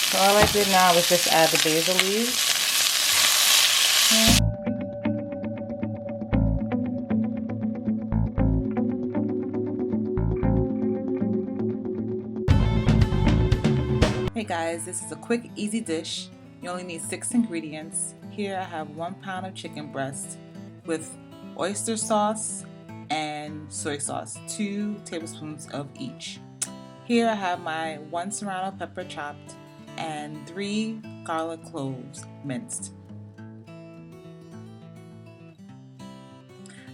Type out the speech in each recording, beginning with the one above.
So all I did now was just add the basil leaves. Hey guys, this is a quick, easy dish. You only need 6 ingredients. Here I have 1 pound of chicken breast with oyster sauce and soy sauce, 2 tablespoons of each. Here I have my 1 serrano pepper chopped and 3 garlic cloves minced.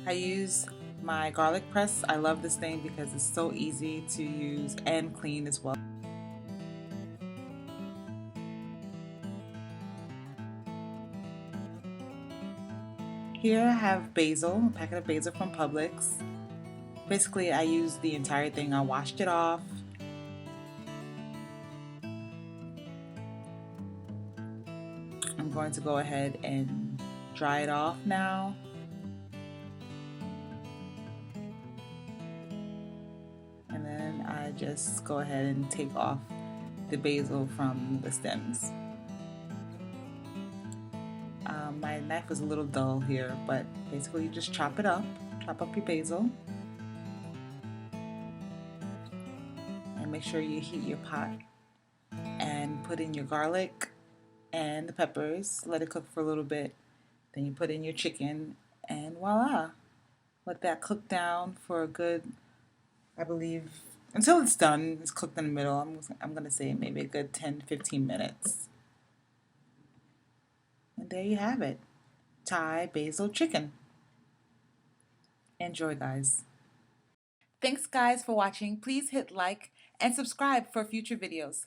I use my garlic press. I love this thing because it's so easy to use and clean as well. Here I have basil, a packet of basil from Publix. Basically, I used the entire thing. I washed it off. I'm going to go ahead and dry it off now. And then I just go ahead and take off the basil from the stems. My knife was a little dull here, but basically you just chop it up. Chop up your basil. And make sure you heat your pot and put in your garlic and the peppers. Let it cook for a little bit. Then you put in your chicken and voila. Let that cook down for a good, I believe, until it's done. It's cooked in the middle. I'm going to say maybe a good 10-15 minutes. And there you have it. Thai basil chicken. Enjoy, guys. Thanks, guys, for watching. Please hit like and subscribe for future videos.